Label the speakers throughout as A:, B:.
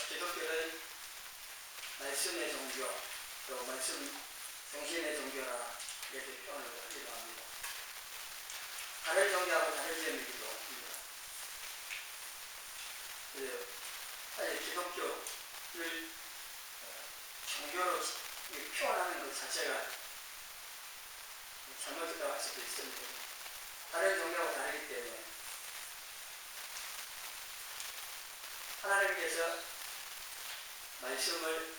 A: 기독교는 말씀의 종교, 또 말씀 중심의 종교라 이렇게 표현을 하기도 합니다. 다른 종교하고 다른 점이기도 합니다. 사실 기독교를 종교로 표현하는 것 자체가 잘못됐다고 할 수도 있습니다. 다른 종교하고 다르기 때문에 하나님께서 말씀을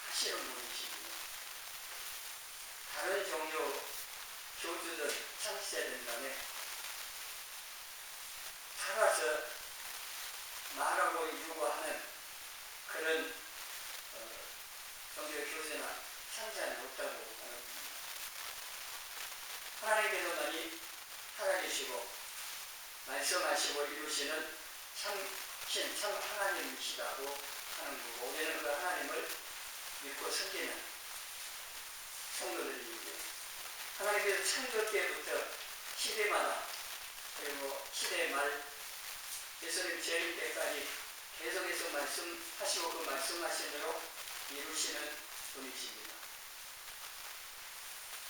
A: 하시는 분이십니다. 다른 종교 교주들 창시자들 간에 살아서 말하고 이루고 하는 그런 종교 교수나 창시자는 없다고 하는 겁니다. 하나님께서만이 살아계시고 말씀하시고 이루시는 참 하나님이시다고 하는 거고, 우리는 그 하나님을 믿고 섬기는 성도들이고요. 하나님께서 창조 때부터 시대마다 그리고 시대의 말 예수님 재림 때까지 계속해서 말씀하시고 그 말씀하신 대로 이루시는 분이십니다.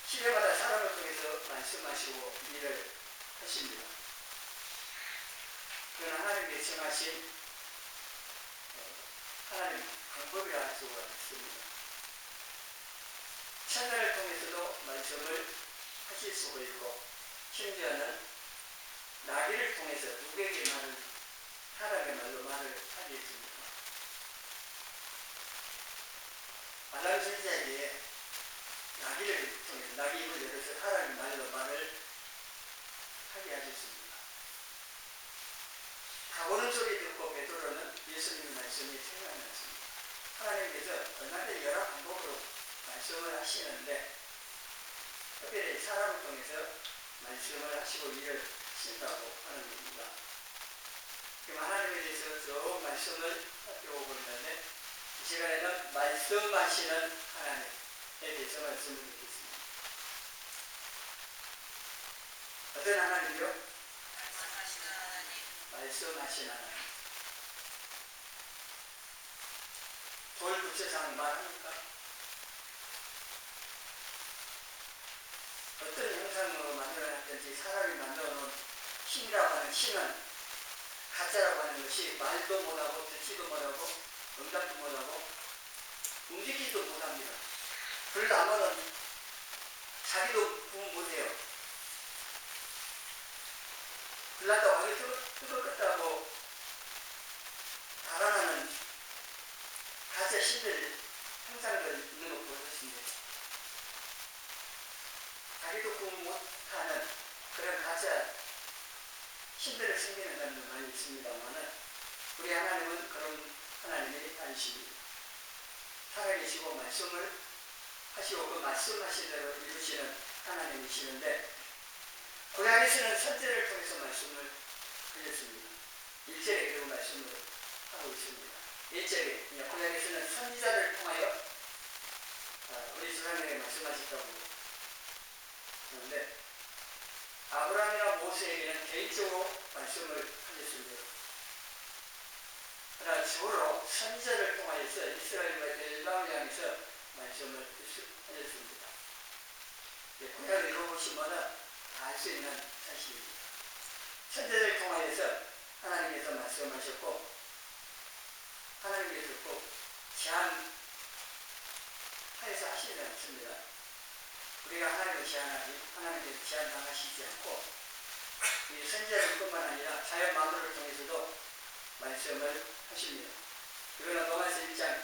A: 시대마다 사람을 통해서 말씀하시고 일을 하십니다. 그건 하나님께 정하신 하나님 방법이라 할 수가 있습니다. 천사를 통해서도 말씀을 하실 수가 있고, 심지어는 나귀를 통해서 누구에게 말을, 사람의 말로 말을 하게 했습니다. 알람 선지자에게 나귀를 통해서 나귀 입을 열어서 사람의 말로 말을 하게 하셨습니다. 가보는 소리 듣고 베드로는 예수님의 말씀이 생각났습니다. 하나님께서 얼마든지 여러 방법으로 말씀을 하시는데 특별히 사람을 통해서 말씀을 하시고 일을 하신다고 하는 겁니다. 그럼 하나님에 대해서 쭉 말씀을 살펴보고 있는데 이 시간에는 말씀하시는 하나님에 대해서 말씀을 드리겠습니다. 어떤 하나님이요? 말씀하시는 하나님. 돌 구체상 말합니까? 어떤 형상으로 만들어놨든지 사람이 만들어놓은 신이라고 하는 신은 가짜라고 하는 것이 말도 못하고 듣지도 못하고 응답도 못하고 움직이지도 못합니다. 불나무는 자기도 구분 못해요. 불났다고 하기 뜨겁겠다고 달아나는 가짜 신들 형상들 있는 거 보셨습니다. 자기도 구분 못하는 그런 가짜 신들을 섬기는 사람도 많이 있습니다만 우리 하나님은 그런 하나님이 아니십니다. 살아계시고 말씀을 하시고 그 말씀하신 대로 이루시는 하나님이시는데 구약에서는 선지자를 통해서 말씀을 하셨습니다. 1절에 그 말씀을 하고 있습니다. 1절에 구약에서는 선지자를 통하여 우리 조상에게 말씀하셨다고 하는데 아브라함이나 모세에게는 개인적으로 말씀을 하셨습니다. 그러나 주로 선지자를 통하여서 이스라엘과 엘람을 향해서 말씀을 하셨습니다. 구약을 읽어보시면 알 수 있는 사실입니다. 선지자를 통하여서 하나님께서 말씀하셨고 하나님께서 꼭 제안하여서 하시지 않습니다. 우리가 하나님을 제안하지 하나님께서 제안당하시지 않고 이 선지자를 뿐만 아니라 자연 만물을 통해서도 말씀을 하십니다. 이거는 로마서 1장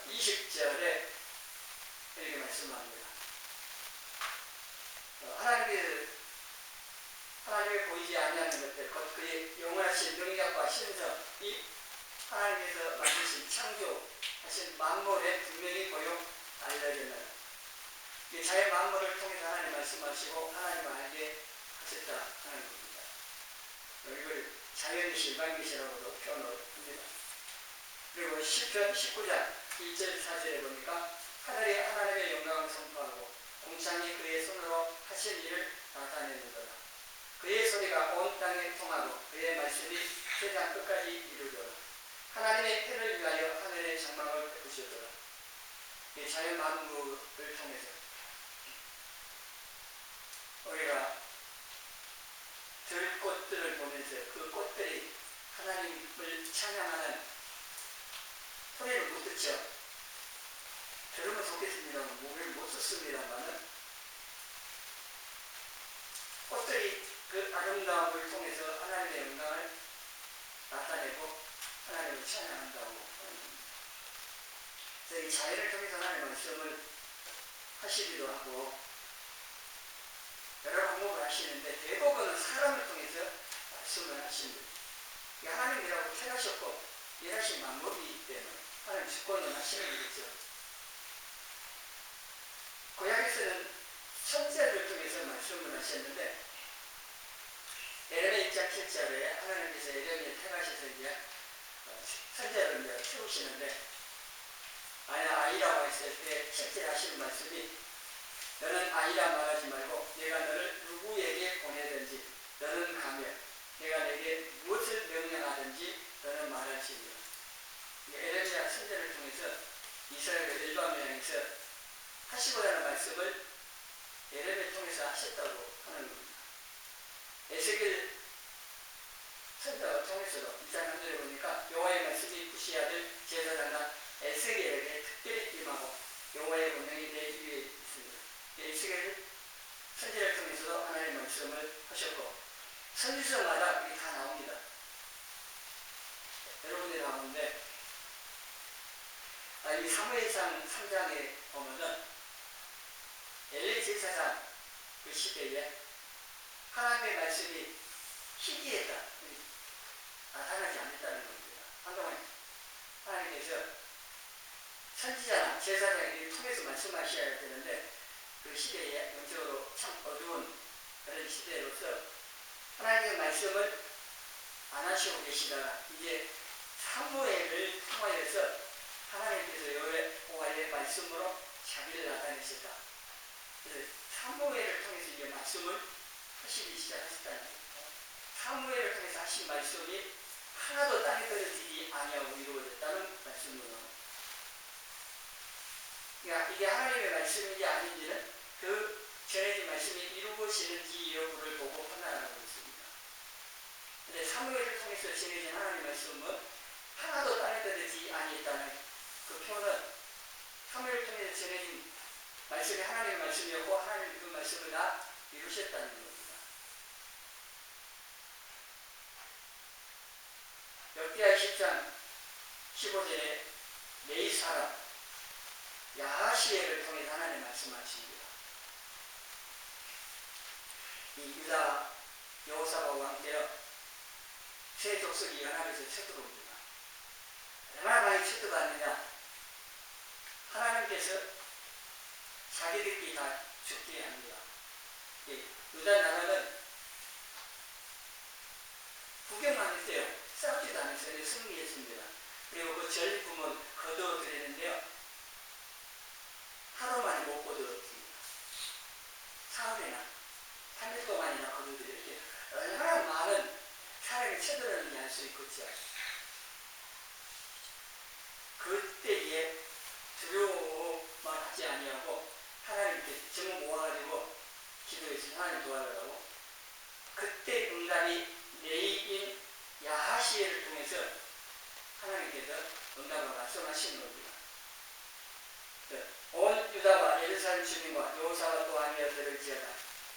A: 20절에 이렇게 말씀합니다. 하나님이 보이지 아니하는 것들, 곧 그의 영원하신 능력과 신성이 하나님께서 만드신 창조하신 만물에 분명히 보여 알려졌느니라. 이 자연 만물을 통해서 하나님 말씀하시고 하나님 알게 하셨다 하는 겁니다. 이걸 자연이시 일반계시라고도 표현을 합니다. 그리고 시편 19장 1절 4절에 보니까 하늘이 하나님의 영광을 선포하고 공창이 그의 손으로 하신 일을 나타내는도다. 그의 소리가 온 땅에 통하고 그의 말씀이 세상 끝까지 이루도다. 하나님의 편을 위하여 하늘의 장막을 베푸셨더라. 이 자연 만물을 통해서 우리가 들꽃들을 보면서 그 꽃들이 하나님을 찬양하는 소리를 못 듣죠. 들으면 좋겠습니다. 목을 못 썼습니다만은 꽃들이 그 아름다움을 통해서 하나님의 영광을 나타내고 하나님을 찬양한다고 하는 겁니다. 그래서 이 자연을 통해서 하나님의 말씀을 하시기도 하고 여러 방법을 하시는데 대부분은 사람을 통해서 말씀을 하십니다. 하나님이라고 택하셨고 일하신 방법이기 때문에 하나님 주권을 하시는 거겠죠. 구약에서는 선지자를 통해서 말씀을 하셨는데 에레미야 1장 7절에 하나님께서 에레미야를 택하셔서 이제 선지자를 이제 세우시는데 아이라고 했을 때 실제 하시는 말씀이 너는 아이라 말하지 말고 내가 너를 누구에게 보내든지 너는 가며 내가 내게 무엇을 명령하든지 너는 말할지니라. 에레미야 선지자를 통해서 이스라엘 일반을 향해서 하시고자 하는 말씀을 에레미야를 통해서 하셨다고 하는 겁니다. 에스겔 선지자를 통해서도 2장 3절에 보니까 여호와의 말씀이 부시의 아들 제사장과 에스겔에게 특별히 임하고 여호와의 권능이 내 위에 있습니다. 에스겔 선지자를 통해서도 하나님의 말씀을 하셨고 선지서마다 이게 다 나옵니다. 여러분들이 나오는데 이 사무엘상 3장에 보면은 엘리 제사장 그 시대에 하나님의 말씀이 희귀했다, 나타나지 않았다는 겁니다. 한동안 하나님께서 선지자나 제사장에게 통해서 말씀하셔야 되는데 그 시대에 영적으로 참 어두운 그런 시대로서 하나님의 말씀을 안 하시고 계시다가 이제 사무엘을 통하여서 하나님께서 여호와의 말씀으로 자기를 나타내셨다. 그래서 사무엘을 통해서 이제 말씀을 하시기 시작하셨다는 겁니다. 사무엘을 통해서 하신 말씀이 하나도 땅에 떨어지지 아니하고 이루어졌다는 말씀으로. 그러니까 이게 하나님의 말씀인지 아닌지는 그 전해진 말씀이 이루어지는지 여부를 보고 판단하고 있습니다. 그런데 사무엘을 통해서 전해진 하나님의 말씀은 하나도 땅에 떨어지지 아니했다는 그 표현은 사무엘을 통해서 전해진 말씀이 하나님의 말씀이었고 하나님이 그 말씀을 다 이루셨다는 겁니다. 역대하 10장 15절에 메이 사람 야하시엘을 통해서 하나님 말씀하십니다. 이 유다 여호사밧과 함께 세 족속이 연합해서 쳐들어옵니다. 얼마나 많이 쳐들어왔느냐? 하나님께서 자기들끼리 다 죽게 합니다. 유다 나라는 구경만 했대요. 싸우지도 않았어요. 승리했습니다. 그리고 그 전리품은 거두어드렸는데요. 하루 만에 못 거두었습니다. 사흘이나 3일 동안이나 거두어드렸는데 얼마나 많은 사람이 쳐들었는지 알 수 있겠죠. 그때에 두려워만 하지 아니하고 하나님께 정 모아가지고 기도해서 하나님 도와달라고 그때 응답이 레이인 야하시엘을 통해서 하나님께서 응답을 말씀하시는 겁니다. 온 유다와 예루살렘 주민과 여호사밧 왕이여 들을지어다.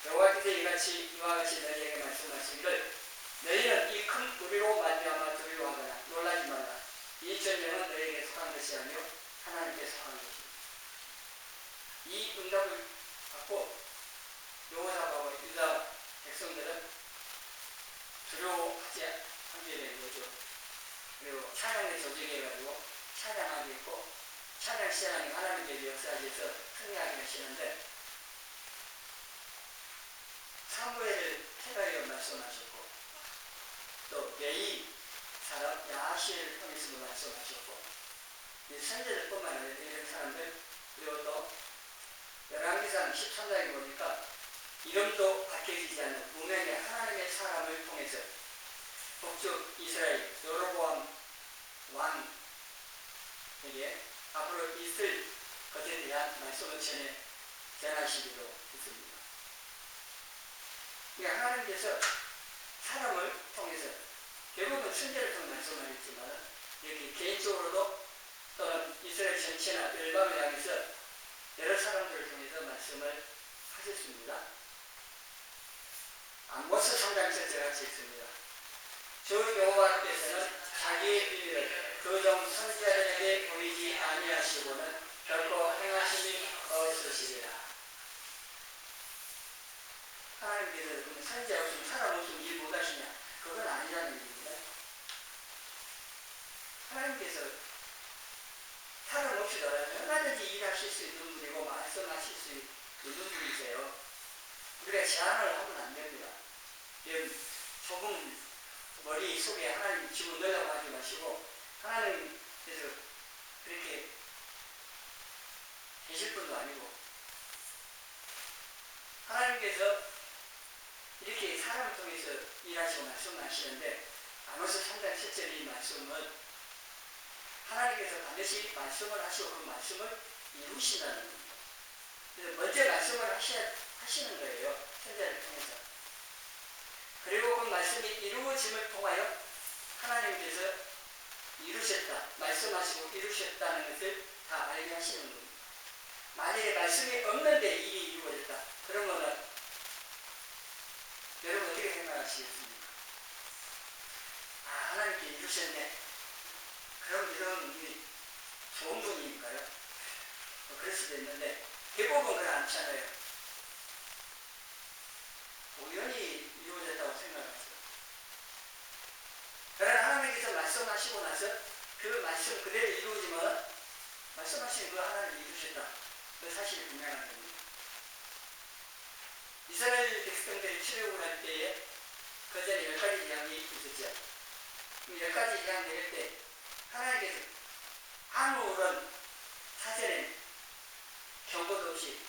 A: 여호와께서 이와 같이 너희에게 말씀하시기를 너희는 이 큰 무리로 말미암아 두려워하거나 놀라지 말라. 이 전쟁은 너희에게 속한 것이 아니요 하나님께 속한 것입니다. 이 응답을 받고 여호사밧과 유다 백성들은 두려워하지 않게 되는 거죠. 그리고 찬양에 조직해가지고 찬양하게 있고 찬양 시작하는 하나님의 역사에서 승리하게 하시는데 사무엘을 택하여 말씀하셨고 또 메이 사람 야하시엘을 통해서도 말씀하셨고 선지자들뿐만 아니라 이런 사람들 그리고 또 열왕기상 13장에 보니까 이름도 밝혀지지 않는 무명의 하나님의 사람을 통해서 북쪽 이스라엘 여로보암 왕 사람에게 앞으로 있을 것에 대한 말씀을 전하시기로 했습니다. 그러니까 하나님께서 사람을 통해서 결국은 선제를 통해 말씀하셨지만 이렇게 개인적으로도 또는 이스라엘 전체나 열방을 향해서 여러 사람들을 통해서 말씀을 하셨습니다. 아모스 3장 1절에 같이 읽습니다. 주 여호와께서는 자기의 비밀을 그 종 선지자들에게 보이지 아니하시고는 결코 행하심이 없으시리라. 하나님께서 선지자 없으면 사람 없으면 일 못하시냐? 그건 아니라는 얘기입니다. 하나님께서 사람 없이도 얼마든지 일하실 수 있는 분이고 말씀하실 수 있는 분이세요. 우리가 제한을 하면 안 됩니다. 좁은 머리 속에 하나님 집어넣으려고 하지 마시고 하나님께서 그렇게 계실 분도 아니고 하나님께서 이렇게 사람을 통해서 일하시고 말씀하시는데 아모스 3장 7절 이 말씀은 하나님께서 반드시 말씀을 하시고 그 말씀을 이루신다는 겁니다. 그래서 먼저 말씀을 하시는 거예요. 선지자를 통해서. 그리고 그 말씀이 이루어짐을 통하여 하나님께서 이루셨다, 말씀하시고 이루셨다는 것을 다 알게 하시는 겁니다. 만약에 말씀이 없는데 일이 이루어졌다. 그러면은 여러분 어떻게 생각하시겠습니까? 아, 하나님께 이루셨네. 그럼 이런 분이 좋은 분이니까요. 그럴 수도 있는데 대부분 그렇지 않잖아요. 우연히 이루어졌다고 생각하죠. 그러나 하나님께서 말씀하시고 나서 그 말씀 그대로 이루어지면 말씀하신 그 하나님을 이루셨다. 그 사실이 분명한 겁니다. 이스라엘 백성들이 출애굽을 할 때에 그 전에 10가지 재앙이 있었죠. 이 10가지 재앙 내릴 때 하나님께서 아무런 사전에 경고도 없이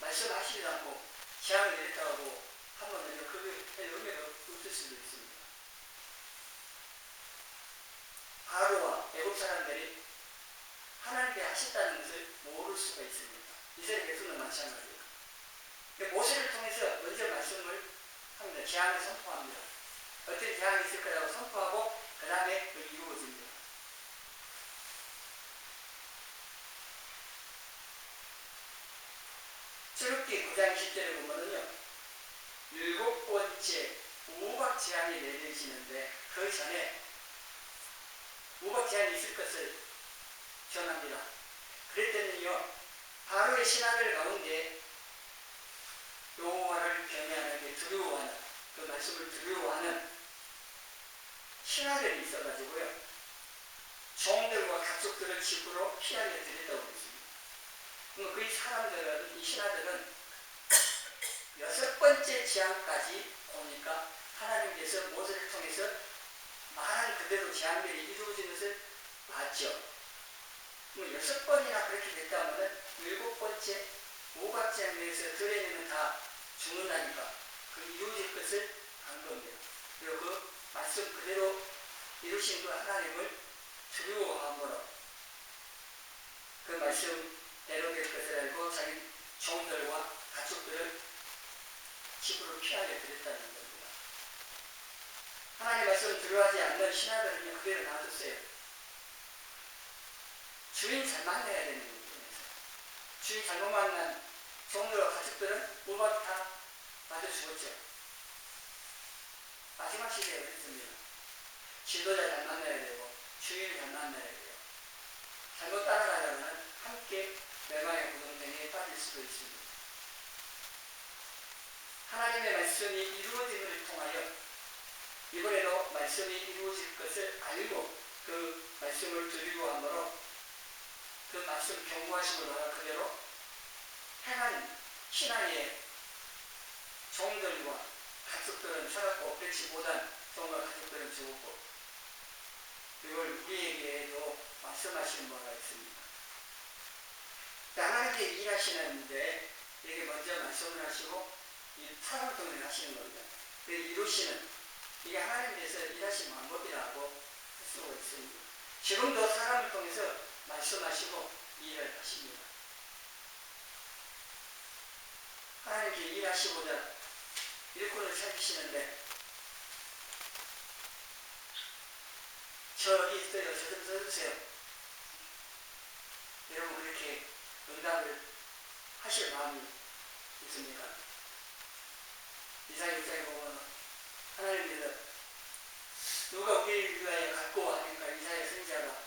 A: 말씀하시지도 않고 재앙을 내렸다고 하면 그게 의미가 없을 수도 있습니다. 바로와 애국 사람들이 하나님께 하셨다는 것을 모를 수가 있습니다. 이스라엘 백성도 마찬가지예요. 모세를 통해서 먼저 말씀을 합니다. 재앙을 선포합니다. 어떤 재앙이 있을 거라고 선포하고 그 다음에 이루어집니다. 출애굽기 9장 10절에 보면은요, 7번째 우박 재앙이 내려지는데 그 전에 우박 재앙이 있을 것을 전합니다. 그랬더니요, 바로의 신하들 가운데 여호와를 경외하는 두려워하는 그 말씀을 두려워하는 신하들이 있어가지고요, 종들과 가족들을 집으로 피하게 되었다고 그랬습니다. 그 사람들은, 이 신하들은 6번째 재앙까지 오니까 하나님께서 모세를 통해서 말한 그대로 재앙들이 이루어진 것을 봤죠. 6번이나 그렇게 됐다면 7번째 우박재앙에서 들어있는 다 죽는다니까 그 이루어질 것을 안 겁니다. 그리고 그 말씀 그대로 이루신 그 하나님을 두려워함으로 그 말씀대로 될 것을 알고 자기 종들과 가족들을 집으로 피하게 드렸다는 겁니다. 하나님의 말씀을 두려워하지 않는 신하들은 그대로 놔뒀어요. 주인 잘 만나야 되는 거예요. 주인 잘못 만난 종들과 가족들은 우박이 다 맞아 죽었죠. 마지막 시대에 그랬습니다. 지도자 잘 만나야 되고 주인을 잘 만나야 돼요. 잘못 따라가려면 함께 멸망의 구덩이에 빠질 수도 있습니다. 하나님의 말씀이 이루어짐을 통하여 이번에도 말씀이 이루어질 것을 알고 그 말씀을 두려워함으로 그 말씀 경고하시고 나가 그대로 행한 신앙의 종들과 가족들은 살았고 그렇지 못한 종과 가족들은 죽었고 이걸 우리에게도 말씀하시는 바가 있습니다. 하나님께 일하시는데 이렇게 먼저 말씀을 하시고 이 사람을 통해 하시는 겁니다. 이루시는 이게 하나님께서 일하신 방법이라고 할 수가 있습니다. 지금도 사람을 통해서 말씀하시고 일을 하십니다. 하나님께 일하시고자 일꾼을 찾으시는데 저기 있어요. 저 좀 써주세요. 여러분 그렇게 응답을 하실 마음이 있습니까? 이사야 6장에 보면 하나님께서 누가 우리를 위하여 갖고 와 하니까 이사야 선지자가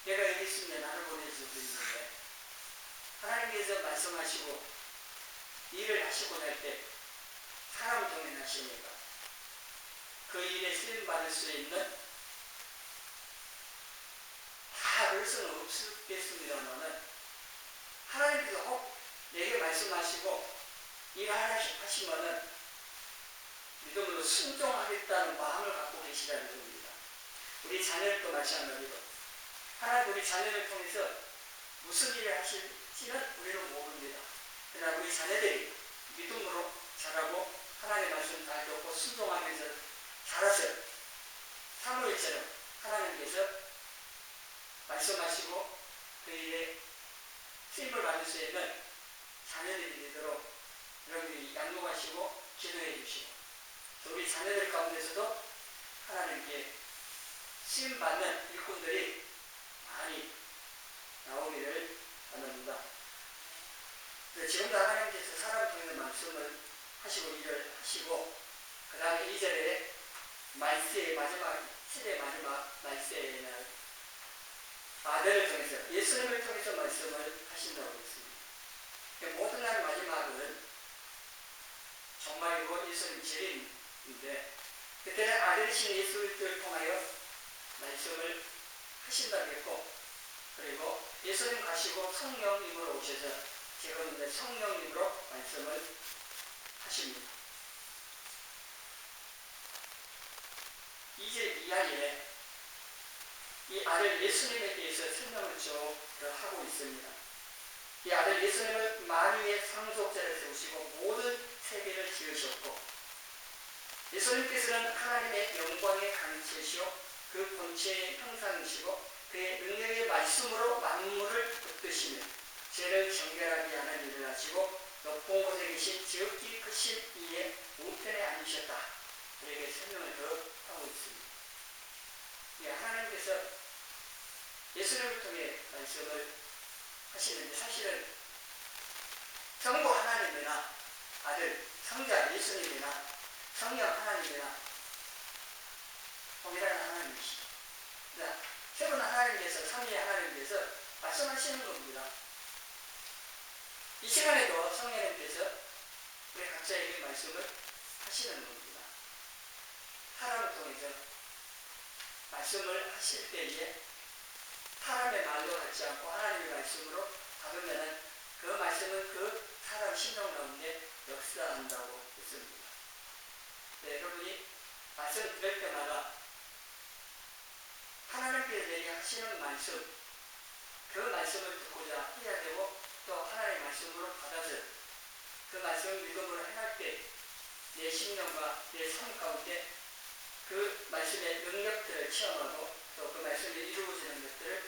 A: 내가 여기 있으면 나를 보내주셔서 있는데 하나님께서 말씀하시고 일을 하시고 날 때 사람을 통해 하시니까 그 일에 쓰임받을 수 있는 다 그럴 수는 없겠습니다만은 하나님께서 혹 내게 말씀하시고 일하시면은 믿음으로 순종하겠다는 마음을 갖고 계시다는 겁니다. 우리 자녀들도 마찬가지로 하나님 우리 자녀를 통해서 무슨 일을 하실지는 우리는 모릅니다. 그러나 우리 자녀들이 믿음으로 자라고 하나님의 말씀 잘 듣고 순종하면서 자라서 사무엘처럼 하나님께서 말씀하시고 그 일에 쓰임을 받을 수 있는 자녀들이 되도록 여러분이 양육하시고 기도해 주시고 또 우리 자녀들 가운데서도 하나님께 쓰임받는 일꾼들이 많이 나오기를 바랍니다. 지금도 하나님께서 사람 통해 말씀을 하시고 일을 하시고 그 다음에 2절에 말세의 마지막 시대의 마지막 말세의 날 아들을 통해서 예수님을 통해서 말씀을 하신다고 했습니다. 모든 날 마지막은 정말이고 예수님 재림인데 그때는 아들이신 예수를 통하여 말씀을 하신다고 했고 그리고 예수님 가시고 성령님으로 오셔서 지금 성령님으로 말씀을 하십니다. 2절 이하에 이 아들 예수님에 대해서 설명을 쭉 하고 있습니다. 이 아들 예수님을 만유의 상속자를 세우시고 모든 세계를 지으셨고 예수님께서는 하나님의 영광의 강체시오 그 본체의 형상이시고 그의 능력의 말씀으로 만물을 붙드시며 죄를 정결하게 하는 일을 하시고 높은 곳에 계신 지극히 크신 이의 우편에 앉으셨다. 이렇게 설명을 더 하고 있습니다. 하나님께서 예수님을 통해 말씀을 하시는데 사실은 성부 하나님이나 아들 성자 예수님이나 성령 하나님이나 동일한 하나님이시죠. 세분 하나님께서 삼위의 하나님께서 말씀하시는 겁니다. 이 시간에도 성령님께서 우리 각자에게 말씀을 하시는 겁니다. 사람을 통해서 말씀을 하실 때에 사람의 말로 하지 않고 하나님의 말씀으로 받으면 그 말씀은 그 사람 심령 가운데 역사한다고 했습니다. 여러분이 말씀 들을 때마다 하나님께서 내게 하시는 말씀 그 말씀을 듣고자 해야 되고 또 하나님의 말씀으로 받아서 그 말씀을 믿음으로 행할 때 내 심령과 내 삶 가운데 그 말씀의 능력들을 체험하고 또 그 말씀이 이루어지는 것들을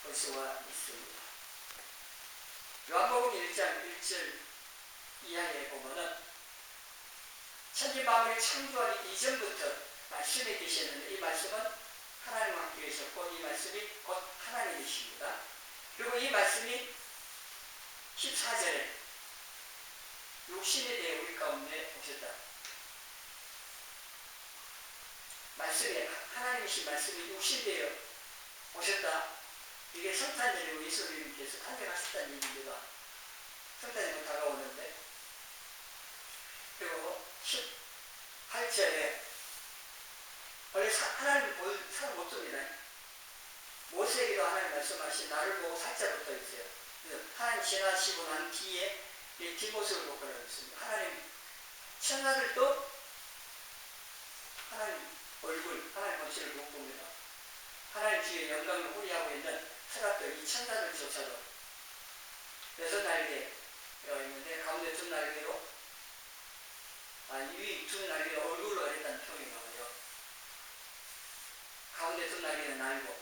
A: 볼 수가 있습니다. 요한복음 1장 1절 이하에 보면은 천지 만물이 창조하기 이전부터 말씀이 계셨는데 이 말씀은 하나님과 함께 계셨고 이 말씀이 곧 하나님이십니다. 그리고 이 말씀이 14절에 육신에 대해 우리 가운데 오셨다. 말씀이 하나님이신 말씀이 육신되어 오셨다. 이게 성탄절이고 예수님께서 탄생하셨다는 얘기입니다. 성탄절이 다가오는데 그리고 18절에 원래 하나님 잘 못 줍니다. 모세에게도 하나님 말씀하신 나를 보고 살짝 붙어 있어요. 하나님 지나시고 난 뒤에 이 뒷모습을 볼 거라고 했습니다. 하나님 천사들도 하나님 얼굴, 하나님 모습을 못 봅니다. 하나님 뒤에 영광을 호리하고 있는 서랍들 이 천사들조차도 6날개가 있는데 가운데 2날개로 위 2날개로 얼굴로 했다는 표현이 나와요. 가운데 2날개는 날고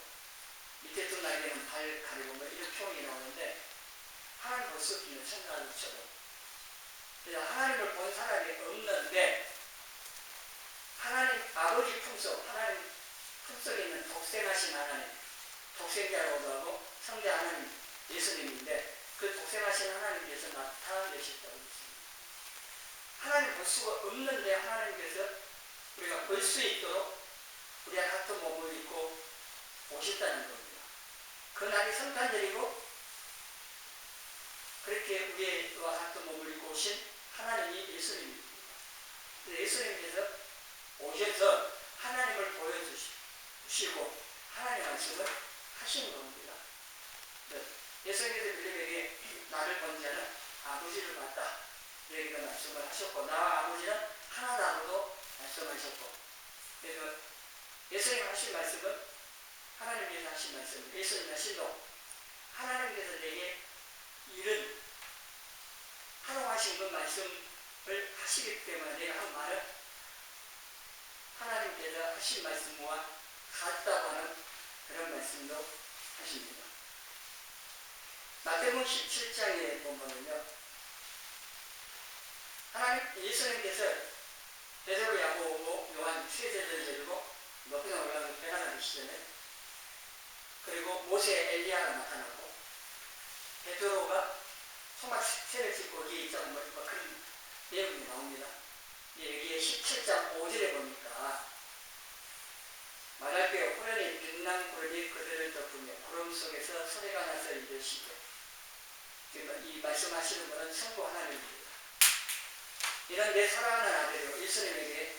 A: 밑에 두 날개는 발 가리고 뭐 이런 표현이 나오는데 하나님 볼 수 없기는 천사들처럼. 그래서 하나님을 본 사람이 없는데 하나님 아버지 품속, 하나님 품속에 있는 독생하신 하나님, 독생자라고도 하고 성자 하나님 예수님인데 그 독생하신 하나님께서 나타내셨다고 했습니다. 하나님 볼 수가 없는데 하나님께서 우리가 볼 수 있도록 우리가 같은 몸을 입고 오셨다는 겁니다. 그날이 성탄절이고 그렇게 우리와 같은 몸을 입고 오신 하나님이 예수님입니다. 예수님께서 오셔서 하나님을 보여주시고 하나님의 말씀을 하시는 겁니다. 예수님께서 빌립에게 나를 본 자는 아버지를 봤다 이렇게 말씀을 하셨고 나와 아버지는 하나다고도 말씀하셨고 그래서 예수님 하신 말씀은 하나님께서 하신 말씀, 예수님 하신도 하나님께서 내게 이런 활용하신 그 말씀을 하시기 때문에 내가 한 말은 하나님께서 하신 말씀과 같다고 하는 그런 말씀도 하십니다. 마태복음 17장에 보면요, 하나님 예수님께서 베드로, 야고보, 요한 세 제자를 데리고 높이 올라가서 배나가기 시전에 그리고 모세, 엘리야가 나타나고 베드로가 소막 새를 짚고 거기에 있자고 뭐 그런 내용이 나옵니다. 여기에 17장 5절에 보니까 말할 때 호련히 빛난 구름이 그들을 덮으며 구름 속에서 소리가 나서 이르시되 이 말씀하시는 분은 성부 하나님입니다. 이는 내 사랑하는 아들이요 예수님에게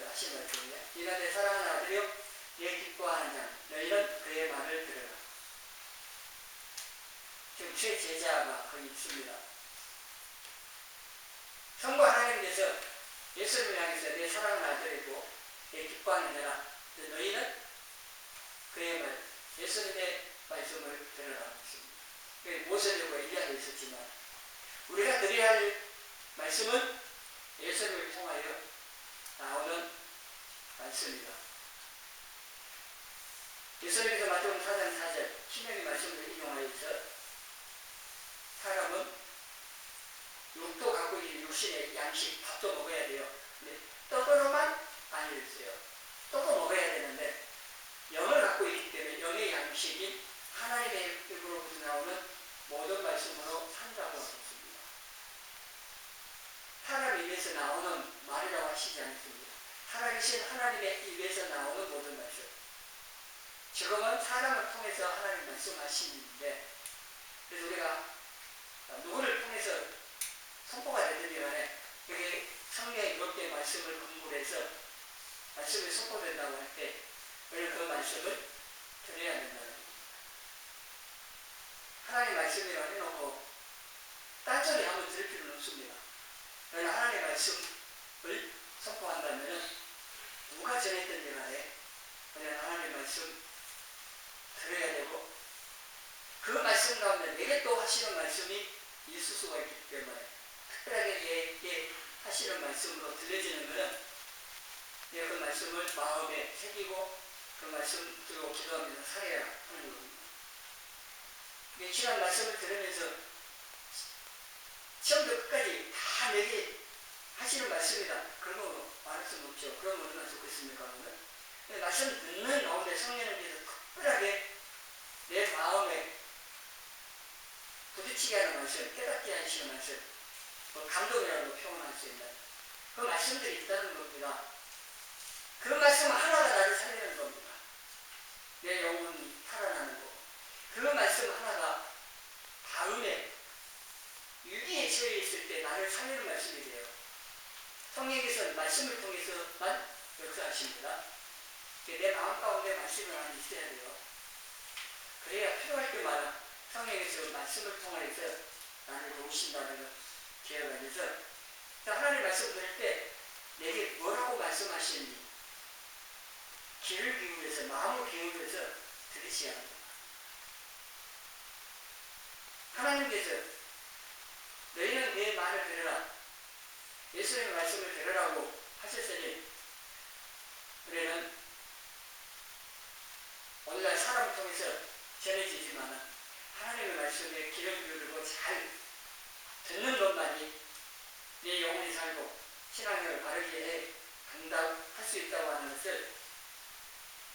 A: 하신 말씀이냐 이는 내 사랑하는 아들이요 내 기뻐하는 자 너희는 그의 말을 들으라. 지금 주의 제자가 거기 있습니다. 성부 하나님께서 예수님을 향해서 내 사랑하는 아들이고 내 기뻐하는 자라 너희는 그의 말 예수님의 말씀을 들으라 했습니다. 모세되고 엘리야도 있었지만 우리가 드려야 할 말씀은 예수님을 통하여 나오는 말씀이다. 예수님께서 마태복음 4장 4절 신명의 말씀을 인용하여서 사람은 육도 갖고 있는 육신의 양식 밥도 먹어야 돼요. 근데 떡으로만 아니었어요. 떡도 먹어야 되는데 영을 갖고 있기 때문에 영의 양식인 하나님의 입으로부터 나오는 모든 말씀으로 산다고 하셨습니다. 사람 입에서 나오는 말이라고 하시지 않습니다. 살아계신 하나님의 입에서 나오는 모든 말씀. 지금은 사람을 통해서 하나님 말씀하시는데 그래서 우리가 누구를 통해서 선포가 되든지 간에 그게 성령의 그렇게 말씀을 근거해서 말씀이 선포된다고 할 때 우리는 그 말씀을 들어야 된다는 겁니다. 하나님의 말씀이라고 해놓고 딴소리 한번 들을 필요는 없습니다. 그러나 하나님의 말씀을 선포한다면 누가 전했든지 간에 그냥 하나님의 말씀 들어야 되고 그 말씀 가운데 내게 또 하시는 말씀이 있을 수가 있기 때문에 특별하게 내게 하시는 말씀으로 들려지는 것은 내가 그 말씀을 마음에 새기고 그 말씀 들고 기도하면서 살아야 하는 겁니다. 이 지난 말씀을 들으면서 처음부터 끝까지 다 내게 하시는 말씀이다. 그런 거 말할 수는 없죠. 그런 거 얼마나 좋겠습니까? 근데 말씀 듣는 가운데 성령님께서 특별하게 내 마음에 부딪히게 하는 말씀, 깨닫게 하시는 말씀, 감동이라고 표현할 수 있는 그 말씀들이 있다는 겁니다. 그 말씀 하나가 나를 살리는 겁니다. 내 영혼이 살아나는 거. 그 말씀 하나가 다음에 위기에 처해 있을 때 나를 살리는 말씀이 돼요. 성령께서는 말씀을 통해서만 역사하십니다. 내 마음 가운데 말씀이 하나 있어야 돼요. 그래야 필요할 때마다 성령께서 말씀을 통해서 나를 도우신다는 것 기억하면서 하나님 말씀 들을 때 내게 뭐라고 말씀하시는지 귀를 기울여서 마음을 기울여서 들으셔야 합니다. 하나님께서 너희는 내 말을 들으라 예수님의 말씀을 들으라고 하셨으니 우리는 오늘날 사람을 통해서 전해지지만 하나님의 말씀에 귀를 기울이고 잘 듣는 것만이 내 영혼이 살고 신앙을 바르게 간다고 할 수 있다고 하는 것을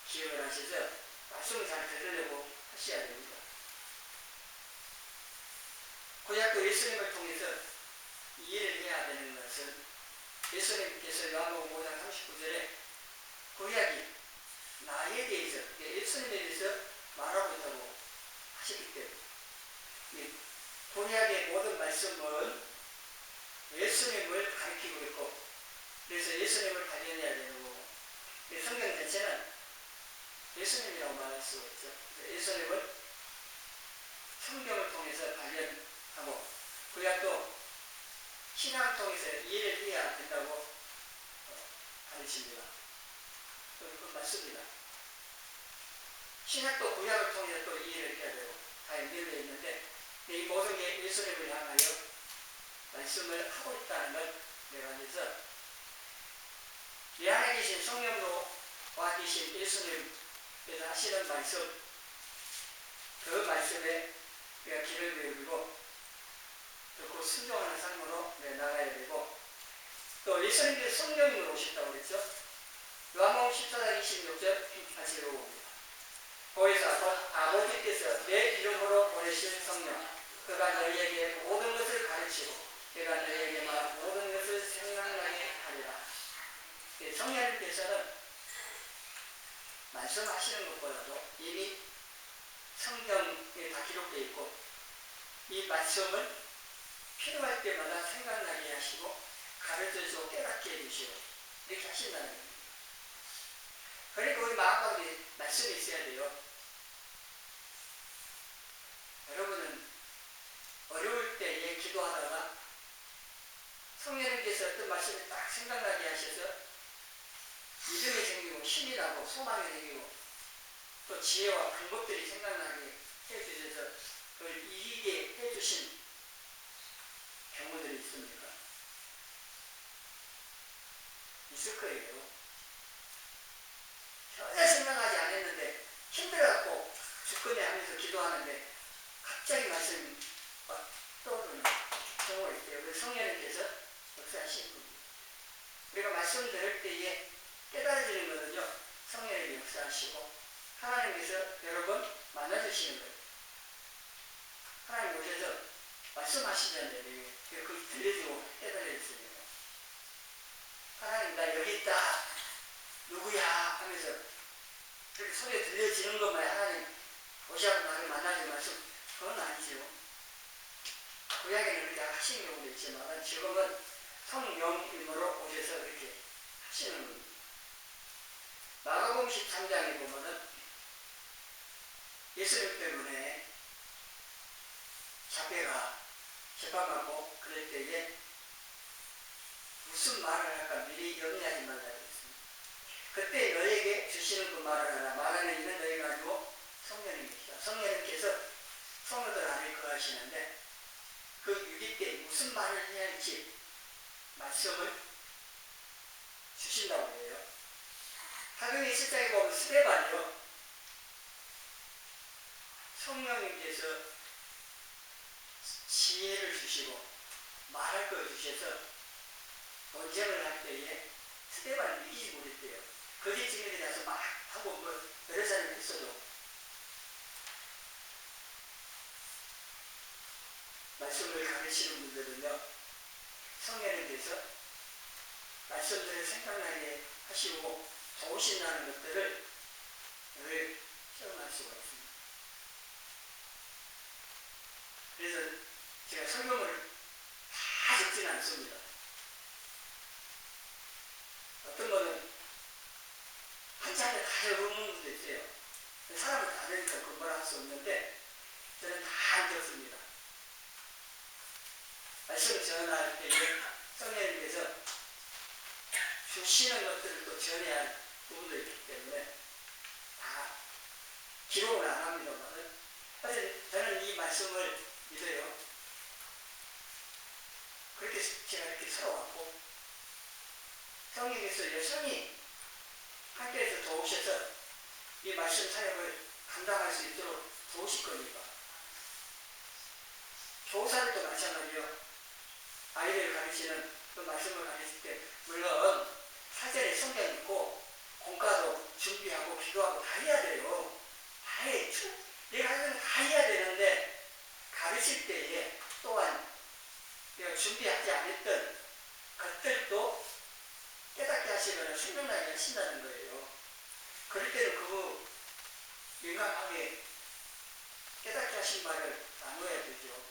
A: 기억을 하셔서 말씀을 잘 들으려고 하셔야 됩니다. 구약도 예수님을 통해서 이해를 해야 되는 것은 예수님께서 요한복음 5장 39절에 구약이 나에 대해서, 예수님에 대해서 말하고 있다고 하셨기 때문에 구약의 모든 말씀은 예수님을 가리키고 있고 그래서 예수님을 발견해야 되는 거고 성경 자체는 예수님이라고 말할 수가 있죠. 예수님을 성경을 통해서 발견하고 구약도 신앙을 통해서 이해를 해야 된다고 가르칩니다. 그건 맞습니다. 신학도 구약을 통해서 또 이해를 해야 되고 다 연결되어 있는데 이 모든 게 예수님을 향하여 말씀을 하고 있다는 걸 내가 해서 내 안에 계신 성령으로 와 계신 예수님께서 하시는 말씀 그 말씀에 우리가 귀를 기울이고 듣고 순종하는 삶으로 나가야 되고 또 예수님께서 성령으로 오셨다고 그랬죠. 요한복음 14장 26절 같이 읽어봅니다. 거기서 아버지께서 내 이름으로 보내신 성령 그가 너희에게 모든 것을 가르치고 그가 너희에게 말한 모든 것을 생각나게 하리라. 성령님께서는 말씀하시는 것보다도 이미 성경에 다 기록되어 있고 이 말씀을 필요할 때마다 생각나게 하시고 가르쳐주고 깨닫게 해주시고 이렇게 하신다는 겁니다. 그러니까 우리 마음가운데 말씀이 있어야 돼요. 여러분은 어려울 때에 기도하다가 성령님께서 어떤 말씀이 딱 생각나게 하셔서 믿음이 생기고 힘이 나고 소망이 생기고 또 지혜와 방법들이 생각나게 해주셔서 그걸 이기게 해주신 경우들이 있습니까? 있을 거예요. 전혀 생각하지 않았는데 힘들어갖고 죽겠네 하면서 기도하는데 갑자기 말씀이 떠오르는 경우가 있대요. 그래서 성령님께서 역사하시는 겁니다. 우리가 말씀 들을 때에 깨달아지는 거는요. 성령님이 역사하시고 하나님께서 여러 번 만나주시는 거예요. 하나님 오셔서 말씀하시는데 그걸 들려주고 깨달아졌습니다. 하나님 나 여기 있다. 누구야? 하면서 그렇게 소리가 들려지는 것만 하나님 오셔서 나를 만나지 말씀 그건 아니죠. 구약에는 그렇게 하시는 경우도 있지만 지금은 성령님으로 오셔서 그렇게 하시는 겁니다. 마가복음 13장에 보면은 예수님 때문에 잡혀가 재판받고 그럴 때에 무슨 말을 할까 미리 염려하지 말라 그랬습니다. 그때 너에게 주시는 그 말을 하라. 말하는 이는 너희가 아니고 성령님이시다. 성령님께서 성도들 안에 거하시는데 그 유기 때 무슨 말을 해야 할지 말씀을 주신다고 해요. 사도행 7장에 보면 스데반이요. 성령님께서 지혜를 주시고 말할 걸 주셔서 논쟁을 할 때에 스데반을 이기지 못했대요. 거짓 증인에 대해서 막 하고 뭐 여러 사람이 했어도 말씀을 가르치는 분들은요. 성령님께서 말씀들을 생각나게 하시고 도우신다는 것들을 늘 체험할 수가 있습니다. 그래서 제가 성경을 다 적지는 않습니다. 어떤 거는 한 장에 다 적는 분도 있어요. 사람은 다 되니까 그걸 할 수 없는데 저는 다 안 적습니다. 말씀을 전할 때에 성령님께서 주시는 것들을 또 전해야 할 부분도 있기 때문에 다 기록을 안 합니다만 사실 저는 이 말씀을 믿어요. 그렇게 제가 이렇게 살아왔고 성령께서 여전히 함께해서 도우셔서 이 말씀 사역을 감당할 수 있도록 좋으실 겁니까? 교사들도 마찬가지요. 아이들 가르치는 그 말씀을 가르칠 때 물론 사전에 성경 읽고 공과도 준비하고 기도하고 다 해야 돼요. 다 해. 내가 하는 거 다 해야 되는데 가르칠 때에 또한 내가 준비하지 않았던 것들도 깨닫게 하시거나 생각나게 하신다는 거예요. 그럴 때는 그거 민감하게 깨닫게 하신 말을 나눠야 되죠.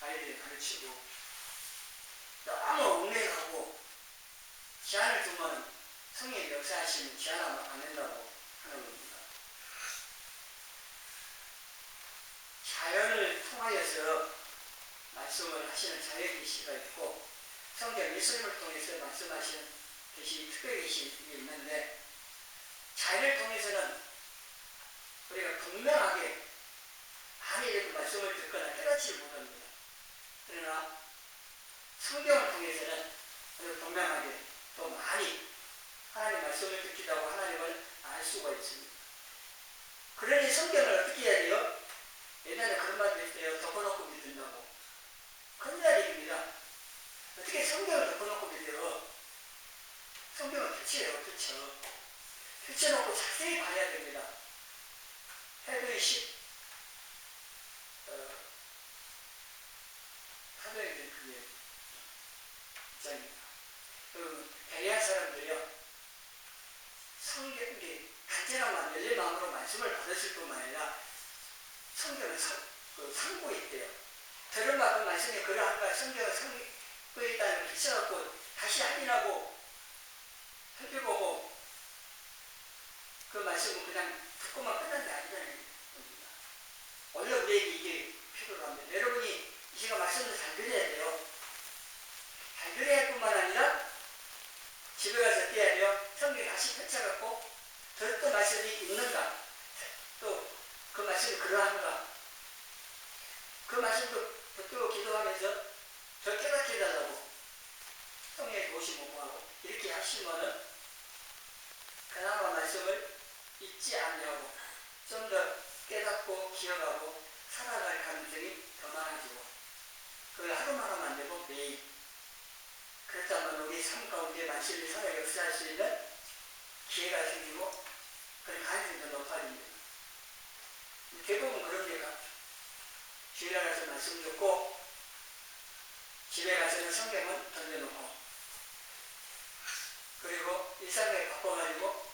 A: 아이들이 가르치고 너무 옥내가고 제한을 두면 성령의 역사하시면 제한하면 안 된다고 하는 겁니다. 자연을 통하여서 말씀을 하시는 자연 계시가 있고 성경 예수님을 통해서 말씀하시는 계시 특별 계시가 있는데 자연을 통해서는 우리가 분명하게 많이 이렇게 말씀을 듣거나 깨닫지 못합니다. 그러나 성경을 통해서는 아주 분명하게 또 많이 하나님 말씀을 듣기도 하고 하나님을 알 수가 있습니다. 그러니 성경을 어떻게 해야 돼요? 옛날에 그런 말도 있어요. 덮어놓고 믿는다고. 큰일 얘기입니다. 어떻게 성경을 덮어놓고 믿어요? 성경은 펼쳐요. 펼쳐놓고 자세히 봐야 됩니다. 해도의 10 사도행전 그게 입장입니다. 그 베레아 사람들이요. 성경이 간절한 마음, 열린 마음으로 말씀을 받았을 뿐만 아니라 성경을 상고에 있대요. 들은 만큼 말씀이 그러한가 성경을 상고에 있다는 비춰갖고 다시 확인하고 살펴보고 그 말씀은 그냥 듣고만 끝난 게 아니라는 겁니다. 원래 우리에게 이게 필요합니다. 여러분이 이 시간 말씀을 잘 들어야 돼요. 잘 들어야 할 뿐만 아니라 집에 가서 어떻게 해야 돼요? 성경 다시 펼쳐갖고 들었던 말씀이 있는가? 또 그 말씀이 그러한가? 그 말씀도 붙들고 기도하면서 더 깨닫게 해달라고 성령의 도우심 요구하고 이렇게 하시면은 그나마 말씀을 잊지 않냐고 좀 더 깨닫고 기억하고 살아갈 가능성이 더 많아지고 그걸 하루만 하면 안 되고 매일 그렇다면 우리 삶 가운데 말씀이 살아 역사할 수 있는 기회가 생기고 그 가능성이 더 높아집니다. 대부분 그런 데가 주일에 가서 말씀 듣고 집에 가서는 성경은 던져놓고 그리고 일상에 바꿔가지고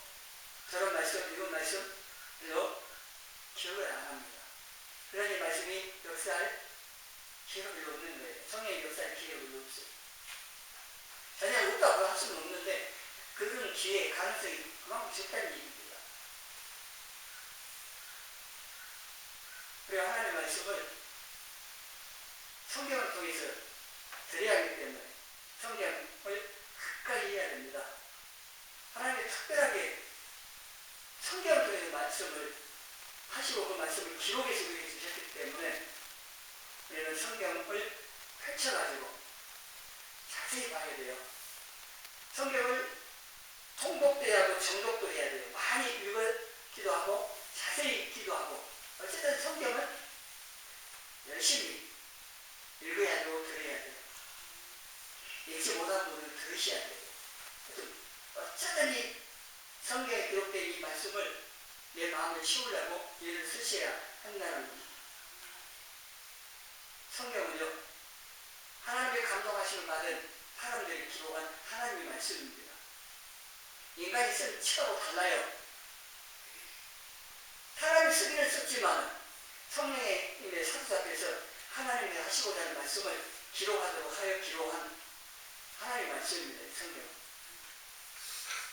A: 저런 말씀 이런 말씀로 기억을 안 합니다. 그러니 말씀이 역사할 기억이 없는 거예요. 성령의 역사할 기억이 없어요. 전혀 없다고 할 수는 없는데 그런 기회 가능성이 그만큼 적다는 얘기입니다. 그리고 하나님의 말씀을 성경을 통해서 드려야 하기 때문에 성경을 끝까지 해야 됩니다. 하나님이 특별하게 성경을 통해서 말씀을 하시고 그 말씀을 기록해서 우리에게 주셨기 때문에 우리는 성경을 펼쳐가지고 자세히 봐야 돼요. 성경을 통독돼야 하고 정독도 해야 돼요. 많이 읽기도 하고 자세히 읽기도 하고 어쨌든 성경은 열심히 읽어야 되고 들어야 돼요. 읽지 못한 분은 들으셔야 돼요. 어쨌든 이 성경에 기록된 이 말씀을 내 마음을 치우려고 얘를 쓰셔야 한다는 겁니다. 성경은요, 하나님의 감동하심을 받은 사람들이 기록한 하나님의 말씀입니다. 인간이 쓴 책하고 달라요. 사람이 쓰기는 썼지만 성령의 힘의 사수 앞에서 하나님이 하시고자 하는 말씀을 기록하도록 하여 기록한 하나님의 말씀입니다. 성경.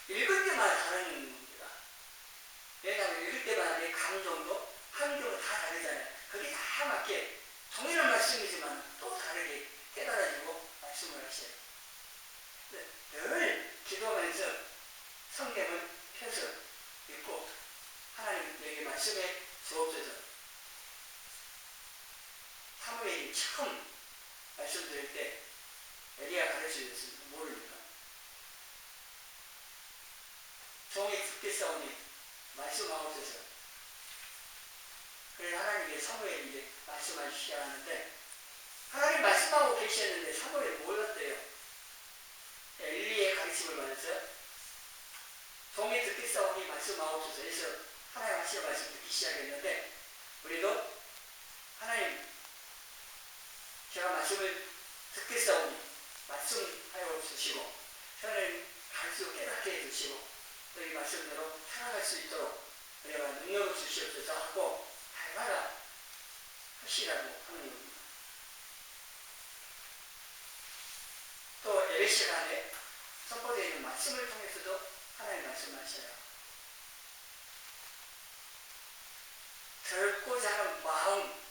A: 읽을 때마다 다른 겁니다. 왜냐하면 읽을 때마다 내 감정도 환경도 다 다르잖아요. 그게 다 맞게 동일한 말씀이지만 또 다르게 깨달아지고 말씀을 하셔요. 늘 기도하면서 성경을 펴서 읽고 하나님 내게 말씀해 주옵소서. 사무엘이 처음 말씀드릴 때 엘리야 가르쳐줬습니다. 모릅니까? 종이 죽게 싸우니 말씀하옵소서. 그래서 하나님께 사무엘이 이제 말씀하기 시작하는데, 하나님 말씀하고 계셨는데 사무엘이 몰랐대요. 엘리의 가르침을 받아서 종이 듣겠사오니 말씀하옵소서 해서 하나님 하시는 말씀 듣기 시작했는데, 우리도 하나님 제가 말씀을 듣겠사오니 말씀하옵소시고, 저는 갈수록 깨닫게 해주시고 또 이 말씀대로 살아갈 수 있도록 우리가 능력을 주시옵소서 하고 달마다 하시라고 하는 겁니다. 또 예배 시간에 선포되어 있는 말씀을 통해서도 하나님 말씀하셔요. 듣고자 하는 마음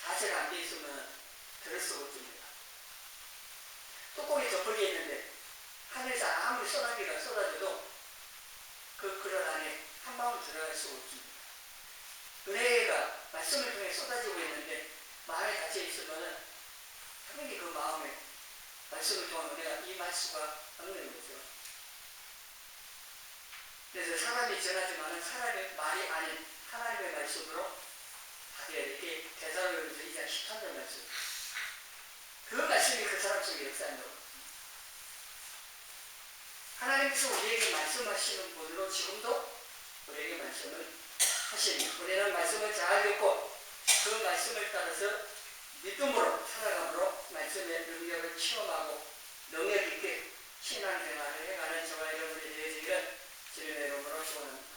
A: 자세가 안 돼 있으면 들을 수가 없습니다. 뚜껑이 덮어져 있는데 하늘에서 아무리 소나기가 쏟아져도 그 그릇 안에 한 방울 들어갈 수가 없습니다. 은혜가 말씀을 통해 쏟아지고 있는데 마음에 닫혀 있으면 당연히 그 마음에 말씀을 통한 은혜가 임할 수가 없는 거죠. 그래서 사람이 전하지만은 사람의 말이 아닌 하나님의 말씀으로 하되 이렇게 대사로에서 2장 13절 말씀. 그 말씀이 그 사람 속에 역사한다고. 하나님께서 우리에게 말씀하시는 분으로 지금도 우리에게 말씀을 하시니, 우리는 말씀을 잘 듣고 그 말씀을 따라서 믿음으로 살아감으로 말씀의 능력을 체험하고 능력 있게 신앙생활을 해가는 저와 여러분이 되어지기를 주님의 이름으로 축원합니다.